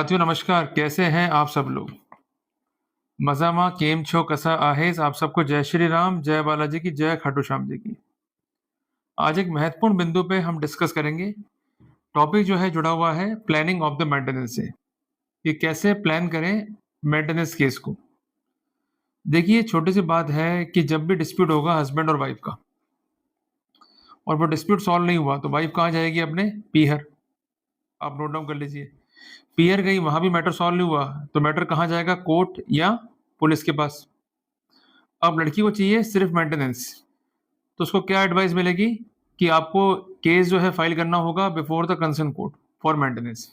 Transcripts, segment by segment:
साथियों नमस्कार, कैसे हैं आप सब लोग? मज़ामा केम छो कसा आहेज़ आप सबको जय श्री राम, जय बालाजी की, जय खाटू श्याम जी की। आज एक महत्वपूर्ण बिंदु पे हम डिस्कस करेंगे। टॉपिक जो है जुड़ा हुआ है प्लानिंग ऑफ द मेंटेनेंस से, कि कैसे प्लान करें मेंटेनेंस केस को। देखिए छोटी सी बात है कि जब भी डिस्प्यूट होगा हस्बैंड और वाइफ का और वो डिस्प्यूट सॉल्व नहीं हुआ तो वाइफ कहाँ जाएगी? अपने पीहर। आप नोट डाउन कर लीजिए। पीहर गई, वहाँ भी मैटर सॉल्व नहीं हुआ, तो मैटर कहाँ जाएगा? कोर्ट या पुलिस के पास। अब लड़की को चाहिए सिर्फ मेंटेनेंस, तो उसको क्या एडवाइस मिलेगी कि आपको केस जो है फाइल करना होगा before the concern court for maintenance.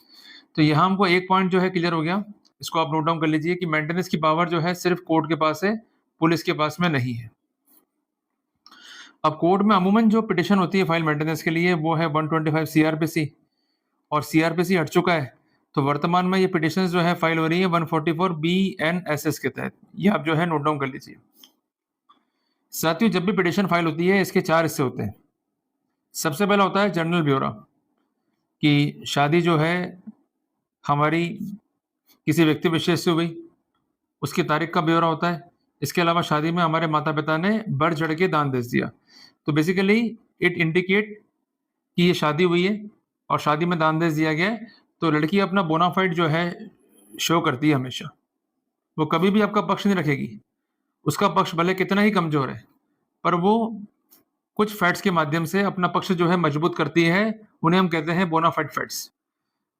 तो यहाँ हमको एक पॉइंट जो है क्लियर हो गया, इसको आप नोट डाउन कर लीजिए कि मेंटेनेंस की पावर जो है सिर्फ कोर्ट के पास है, पुलिस के पास में नहीं है। अब कोर्ट में अमूमन जो पिटिशन होती है फाइल मेंटेनेंस के लिए वो है 125 सीआरपीसी, और सीआरपीसी हट चुका है, तो वर्तमान में ये पिटिशन जो है फाइल हो रही है 144 बीएनएसएस के तहत। ये आप जो है नोट डाउन कर लीजिए। साथियों जब भी पिटिशन फाइल होती है इसके 4 हिस्से होते हैं। सबसे पहला होता है जनरल ब्यौरा, कि शादी जो है हमारी किसी व्यक्ति विशेष से हुई, उसकी तारीख का ब्यौरा होता है। इसके अलावा शादी में हमारे माता-पिता ने बढ़-चढ़ के दान दे दिया। तो बेसिकली इट इंडिकेट कि ये शादी हुई है और शादी में दान दे दिया गया है, तो लड़की अपना बोनाफाइड जो है शो करती है हमेशा। वो कभी भी आपका पक्ष नहीं रखेगी। उसका पक्ष भले कितना ही कमज़ोर है, पर वो कुछ फैक्ट्स के माध्यम से अपना पक्ष जो है मजबूत करती है, उन्हें हम कहते हैं बोनाफाइड फैक्ट्स।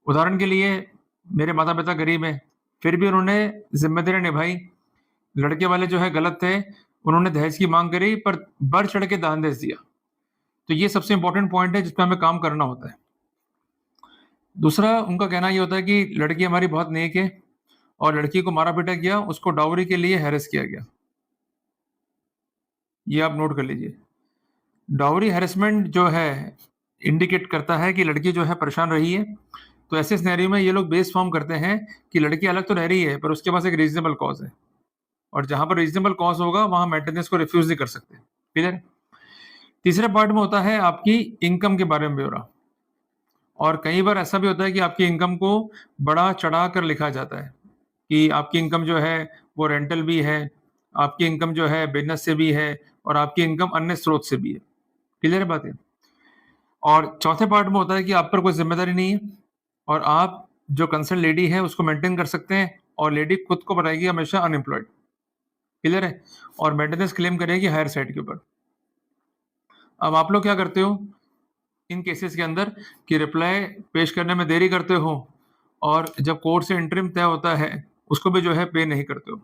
उदाहरण के लिए मेरे माता-पिता गरीब हैं, फिर भी उन्होंने ज़िम्मेदारियाँ निभाई। लड़के वाले जो है गलत थे, उन्होंने दहेज की माँग करी पर बढ़-चढ़ के दान दे दिया। तो ये सबसे इम्पोर्टेंट पॉइंट है जिस पे हमें काम करना होता है। दूसरा उनका कहना ये होता है कि लड़की हमारी बहुत नेक है और लड़की को मारा-पीटा गया, उसको डाउरी के लिए हैरेस किया गया। ये आप नोट कर लीजिए। डाउरी हैरेसमेंट जो है इंडिकेट करता है कि लड़की जो है परेशान रही है। तो ऐसे सिनेरियो में ये लोग बेस फॉर्म करते हैं कि लड़की अलग तो रह रही है पर उसके पास एक रीज़नेबल कॉज़ है, और जहाँ पर रीज़नेबल कॉज़ होगा वहाँ मेंटेनेंस को रिफ्यूज़ नहीं कर सकते। क्लियर? तीसरे पार्ट में होता है आपकी इनकम के बारे में ब्यौरा, और कई बार ऐसा भी होता है कि आपकी इनकम को बढ़ा-चढ़ा कर लिखा जाता है कि आपकी इनकम जो है वो रेंटल भी है, आपकी इनकम जो है बिज़नेस से भी है और आपकी इनकम अन्य स्रोत से भी है। क्लियर है बातें? और चौथे पार्ट में होता है कि आप पर कोई ज़िम्मेदारी नहीं है और आप जो कंसर्न लेडी है उसको मेंटेन कर सकते हैं, और लेडी खुद को बताएगी हमेशा अनएम्प्लॉयड। क्लियर है? और मेंटेनेंस क्लेम करेगी हायर साइड के ऊपर। अब आप लोग क्या करते हो इन केसेस के अंदर कि रिप्लाई पेश करने में देरी करते हो, और जब कोर्ट से इंटरिम तय होता है उसको भी जो है पे नहीं करते हो।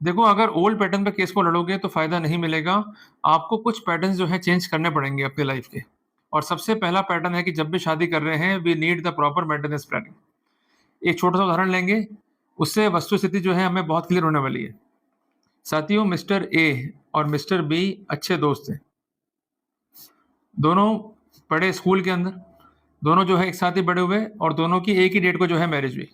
देखो अगर ओल्ड पैटर्न पे केस को लड़ोगे तो फ़ायदा नहीं मिलेगा। आपको कुछ पैटर्न्स जो है चेंज करने पड़ेंगे अपनी लाइफ़ के। और सबसे पहला पैटर्न है कि जब भी शादी कर रहे हैं we need the proper maintenance planning. एक छोटा-सा उदाहरण लेंगे, उससे वस्तुस्थिति जो है हमें बहुत क्लियर होने वाली है। साथियों मिस्टर ए और मिस्टर बी अच्छे दोस्त हैं। दोनों पढ़े स्कूल के अंदर, दोनों जो है एक साथ ही बड़े हुए और दोनों की एक ही डेट को जो है मैरिज हुई।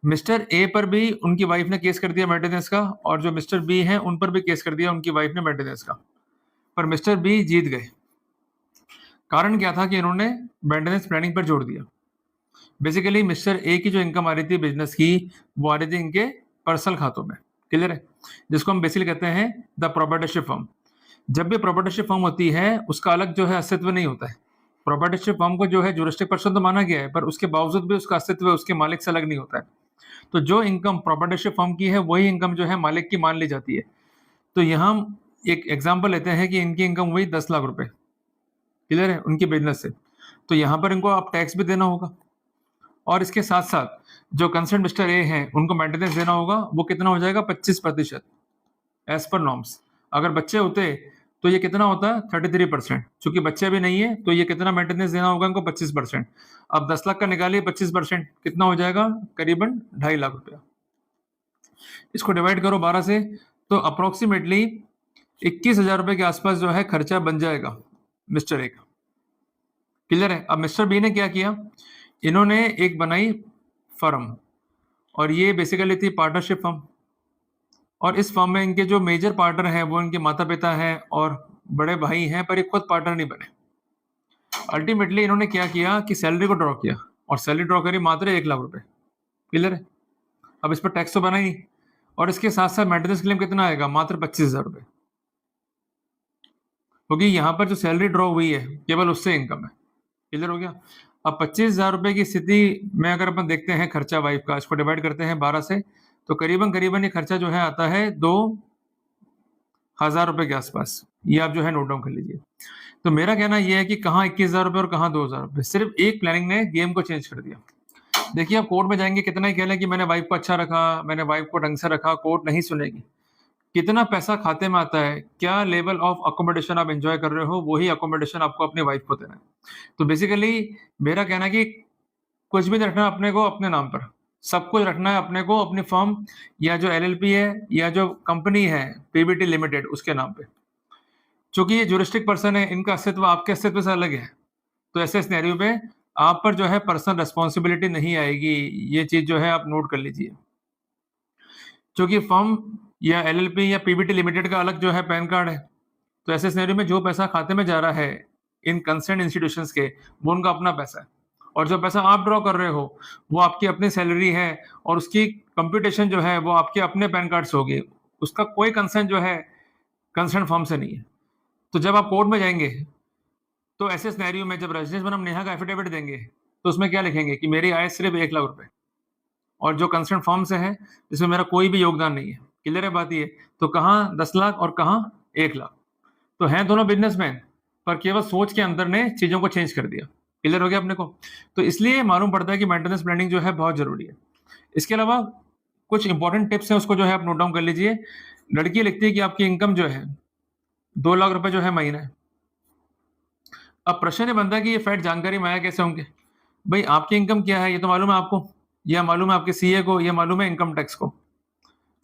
मिस्टर ए पर भी उनकी वाइफ ने केस कर दिया मेंटेनेंस का, और जो मिस्टर बी हैं उन पर भी केस कर दिया उनकी वाइफ ने मेंटेनेंस का। पर मिस्टर बी जीत गए। कारण क्या था कि इन्होंने मेंटेनेंस प्लानिंग पर जोर दिया। बेसिकली मिस्टर ए की जो इनकम आ रही थी बिज़नेस की, वो आ रही थी इनके पर्सनल खातों में। क्लियर है? जिसको हम बेसिकली कहते हैं द प्रोप्राइटरशिप फर्म। जब भी प्रोप्राइटरशिप फर्म होती है उसका अलग जो है अस्तित्व नहीं होता है। प्रोप्राइटरशिप फर्म को जो है ज्यूरिस्डिक्शन पर्सन तो माना गया है, पर उसके बावजूद भी उसका अस्तित्व उसके मालिक से अलग नहीं होता है। तो जो इनकम प्रोप्राइटरशिप फर्म की है वही इनकम जो है मालिक की मान ली जाती है। तो यहाँ हम एक एग्जांपल लेते हैं कि इनकी इनकम हुई 10 लाख रुपए। क्लियर है? उनकी बिज़नेस से। तो यहाँ पर इनको आप टैक्स भी देना होगा, और इसके साथ-साथ जो कंसर्न मिस्टर ए हैं उनको मेंटेनेंस देना होगा। वो कितना हो जाएगा? 25% एज़ पर नॉर्म्स। अगर बच्चे होते तो ये कितना होता? 33%। चूँकि बच्चे अभी नहीं है तो ये कितना मेंटेनेंस देना होगा इनको? 25%। अब 10 लाख का निकालिए 25% कितना हो जाएगा? करीबन 2.5 लाख रुपया। इसको डिवाइड करो 12 से, तो अप्रॉक्सिमेटली 21,000 रुपए के आसपास जो है खर्चा बन जाएगा मिस्टर ए का। क्लियर है? अब मिस्टर बी ने क्या किया? इन्होंने एक बनाई फर्म, और ये बेसिकली थी पार्टनरशिप फर्म, और इस फर्म में इनके जो मेजर पार्टनर हैं वो इनके माता-पिता हैं और बड़े भाई हैं, पर ये खुद पार्टनर नहीं बने। अल्टीमेटली इन्होंने क्या किया कि सैलरी को ड्रॉ किया, और सैलरी ड्रॉ करी मात्र 1 लाख रुपए। क्लियर है? अब इस पर टैक्स तो बना ही नहीं, और इसके साथ साथ मेंटेनेंस क्लेम कितना आएगा, मात्र 25,000 रुपए, क्योंकि यहाँ पर जो सैलरी ड्रॉ हुई है केवल उससे इनकम है। क्लियर हो गया? अब 25,000 रुपए की स्थिति में अगर अपन देखते हैं खर्चा वाइफ का, इसको डिवाइड करते हैं 12 से, तो करीबन करीबन ये खर्चा जो है आता है 2,000 रुपए के आसपास। ये आप जो है नोट डाउन कर लीजिए। तो मेरा कहना ये है कि कहाँ 21,000 रुपए और कहाँ 2,000 रुपए, सिर्फ एक प्लानिंग ने गेम को चेंज कर दिया। देखिए, आप कोर्ट में जाएंगे, कितना ही कह लें कि मैंने वाइफ को अच्छा रखा, मैंने वाइफ को ढंग से रखा, कोर्ट नहीं सुनेगी। कितना पैसा खाते में आता है, क्या लेवल ऑफ अकोमोडेशन आप एंजॉय कर रहे हो, वही अकोमोडेशन आपको अपनी वाइफ को देना है। तो बेसिकली मेरा कहना है कि कुछ भी नहीं रखना अपने को अपने नाम पर, सब कुछ रखना है अपने को अपनी फर्म या जो एलएलपी है या जो कंपनी है पीबीटी लिमिटेड उसके नाम पे, क्योंकि ये ज्यूरिस्टिक पर्सन है, इनका अस्तित्व आपके अस्तित्व से अलग है। तो ऐसे सिनेरियो पे आप पर जो है पर्सनल रिस्पॉन्सिबिलिटी नहीं आएगी, ये चीज जो है आप नोट कर लीजिए। क्योंकि फर्म या एलएलपी या पीबीटी लिमिटेड का अलग जो है पैन कार्ड है, तो ऐसे सिनेरियो में जो पैसा खाते में जा रहा है इन कंसर्न इंस्टीट्यूशंस के, वो उनका अपना पैसा है, और जो पैसा आप ड्रॉ कर रहे हो वो आपकी अपनी सैलरी है, और उसकी कंप्यूटेशन जो है वो आपके अपने पैन कार्ड से होगी, उसका कोई कंसर्न जो है कंसर्न फर्म से नहीं है। तो जब आप कोर्ट में जाएंगे तो ऐसे सिनेरियो में जब रजनीश बनम नेहा का एफिडेविट देंगे तो उसमें क्या लिखेंगे कि मेरी आय सिर्फ 1 लाख रुपए, और जो कंसर्न फर्म से है जिसमें मेरा कोई भी योगदान नहीं है। क्लियर है बात ये? तो कहाँ 10 लाख और कहाँ 1 लाख, तो हैं दोनों बिजनेसमैन, पर केवल सोच के अंदर ने चीजों को चेंज कर दिया। क्लियर हो गया अपने को? तो इसलिए मालूम पड़ता है कि मेंटेनेंस प्लानिंग जो है बहुत जरूरी है। इसके अलावा कुछ इंपॉर्टेंट टिप्स हैं, उसको जो है आप नोट डाउन कर लीजिए। लड़की लिखती है कि आपकी इनकम जो है 2 लाख रुपए जो है महीना है। अब प्रश्न ये बनता है कि ये फैक्ट जानकारी में आया कैसे होंगे? भाई, आपकी इनकम क्या है ये तो मालूम है आपको, या मालूम है आपके सीए को, या मालूम है इनकम टैक्स को।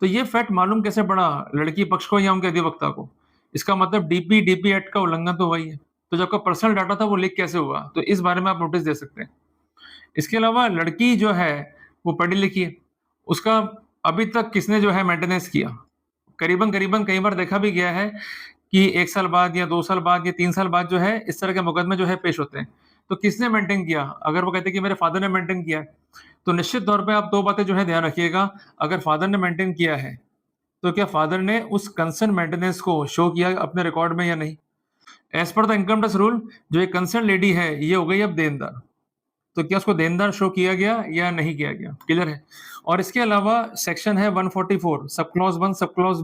तो ये फैक्ट मालूम कैसे पड़ा लड़की पक्ष को या उनके अधिवक्ता को? इसका मतलब डीपी एक्ट का उल्लंघन तो हुआ ही है। तो जब आपका पर्सनल डाटा था वो लीक कैसे हुआ? तो इस बारे में आप नोटिस दे सकते हैं। इसके अलावा लड़की जो है वो पढ़ी लिखी है, उसका अभी तक किसने जो है मेंटेनेंस किया? करीबन करीबन कई बार देखा भी गया है कि 1 साल बाद या 2 साल बाद या 3 साल बाद जो है इस तरह के मुकदमे जो है पेश होते हैं। तो किसने मेंटेन किया? अगर वो कहते हैं कि मेरे फादर ने मेंटेन किया है, तो निश्चित तौर पे आप 2 बातें जो है ध्यान रखिएगा। अगर फादर ने मेंटेन किया है, तो क्या फादर ने उस कंसर्न मेंटेनेंस को शो किया अपने रिकॉर्ड में या नहीं? As per the income tax rule, जो एक कंसर्न लेडी है ये हो गई अब देनदार, तो क्या उसको देनदार शो किया गया या नहीं किया गया? क्लियर है? और इसके अलावा सेक्शन है 144 सब clause 1 sub clause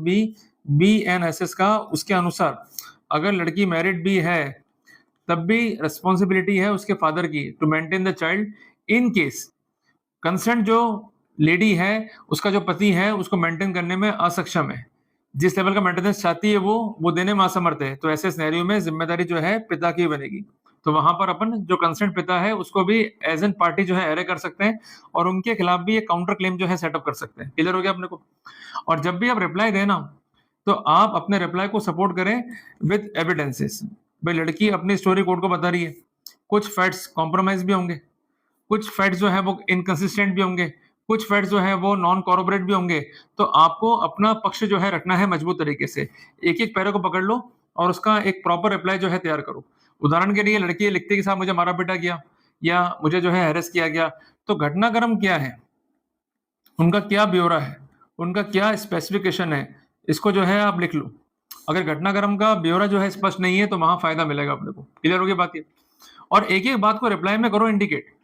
B N S S का, उसके अनुसार अगर लड़की मैरिड भी है तब भी रिस्पॉन्सिबिलिटी है उसके फादर की to maintain the child in case concern जो लेडी है उसका जो पति है उसको मेंटेन करने में असक्षम है, जिस लेवल का मेंटेनेंस चाहती है वो देने में असमर्थ है। तो ऐसे सिनेरियो में जिम्मेदारी जो है पिता की बनेगी। तो वहां पर अपन जो कंसर्न पिता है उसको भी एज एन पार्टी जो है एरे कर सकते हैं, और उनके खिलाफ भी एक काउंटर क्लेम जो है सेटअप कर सकते हैं। क्लियर हो गया अपने को? और जब भी आप रिप्लाई देना तो आप अपने रिप्लाई को सपोर्ट करें विद एविडेंसेस। भाई, लड़की अपनी स्टोरी कोर्ट को बता रही है, कुछ फैक्ट्स कॉम्प्रोमाइज भी होंगे, कुछ फैक्ट्स जो है वो इनकंसिस्टेंट भी होंगे, कुछ फैक्ट्स जो है वो नॉन कॉर्पोरेट भी होंगे। तो आपको अपना पक्ष जो है रखना है मजबूत तरीके से। एक एक पैरे को पकड़ लो और उसका एक प्रॉपर रिप्लाई जो है तैयार करो। उदाहरण के लिए लड़की लिखती है कि साहब मुझे मारा पीटा गया या मुझे जो है हैरेस किया गया, तो घटनाक्रम क्या है, उनका क्या ब्यौरा है, उनका क्या स्पेसिफिकेशन है, इसको जो है आप लिख लो। अगर घटनाक्रम का ब्यौरा जो है स्पष्ट नहीं है तो वहां फायदा मिलेगा अपने को। क्लियर हो गई बात ये? और एक एक बात को रिप्लाई में करो इंडिकेट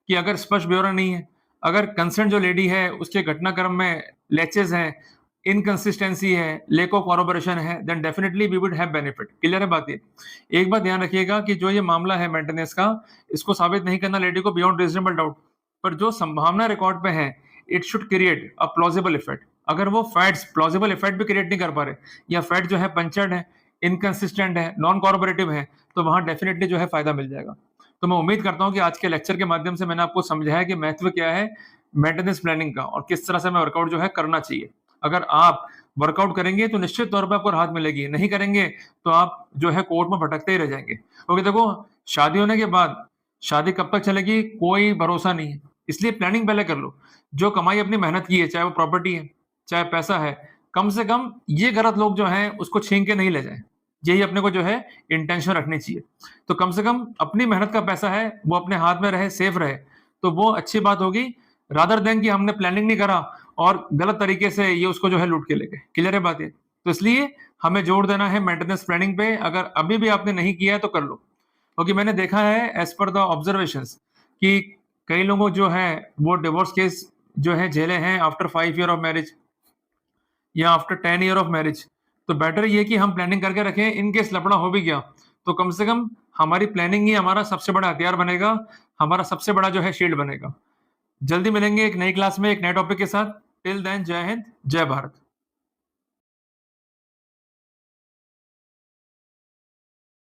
कि अगर स्पष्ट ब्यौरा नहीं है, अगर कंसर्न जो लेडी है उसके घटनाक्रम में लैचेस हैं, इनकंसिस्टेंसी है, लेक ऑफ कॉर्पोरेशन है, then definitely we would have benefit. Clear है बात ये? एक बात ध्यान रखिएगा कि जो ये मामला है मेंटेनेंस का, इसको साबित नहीं करना लेडी को बियॉन्ड रीजनेबल डाउट, पर जो संभावना रिकॉर्ड पे है it should create a plausible effect. अगर वो फैक्ट्स प्लॉजिबल इफेक्ट भी क्रिएट नहीं कर पा रहे, या फैक्ट जो है पंचर्ड है, इनकंसिस्टेंट है, नॉन कॉर्पोरेटिव है, तो वहां डेफिनेटली जो है फायदा मिल जाएगा। तो मैं उम्मीद करता हूं कि आज के लेक्चर के माध्यम से मैंने आपको समझाया कि महत्व क्या है मेंटेनेंस प्लानिंग का और किस तरह से हमें वर्कआउट जो है करना चाहिए। अगर आप वर्कआउट करेंगे तो निश्चित तौर पर आपको राहत मिलेगी, नहीं करेंगे तो आप जो है कोर्ट में भटकते ही रह जाएंगे। क्योंकि देखो, शादी होने के बाद शादी कब तक चलेगी कोई भरोसा नहीं है, इसलिए प्लानिंग पहले कर लो। जो कमाई अपनी मेहनत की है, चाहे वो प्रॉपर्टी है चाहे पैसा है, कम से कम ये गलत लोग जो हैं उसको छीन के नहीं ले जाएं। यही अपने को जो है इंटेंशन रखनी चाहिए। तो कम से कम अपनी मेहनत का पैसा है वो अपने हाथ में रहे, सेफ रहे, तो वो अच्छी बात होगी। रादर देन कि हमने प्लानिंग नहीं करा और गलत तरीके से ये उसको जो है लूट के ले गए। क्लियर है बात ये? तो इसलिए हमें जोर देना है मेंटेनेंस प्लानिंग पे। अगर अभी भी आपने नहीं किया है तो कर लो, क्योंकि मैंने देखा है एज पर द ऑब्जर्वेशंस कि कई लोगों जो है वो डिवोर्स केस जो है झेले हैं आफ्टर 5 ईयर ऑफ मैरिज या आफ्टर 10 ईयर ऑफ मैरिज। तो बेटर ये कि हम प्लानिंग करके रखें, इन केस लफड़ा हो भी गया तो कम से कम हमारी प्लानिंग ही हमारा सबसे बड़ा हथियार बनेगा, हमारा सबसे बड़ा जो है शील्ड बनेगा। जल्दी मिलेंगे एक नई क्लास में एक नए टॉपिक के साथ। टिल देन जय हिंद, जय भारत।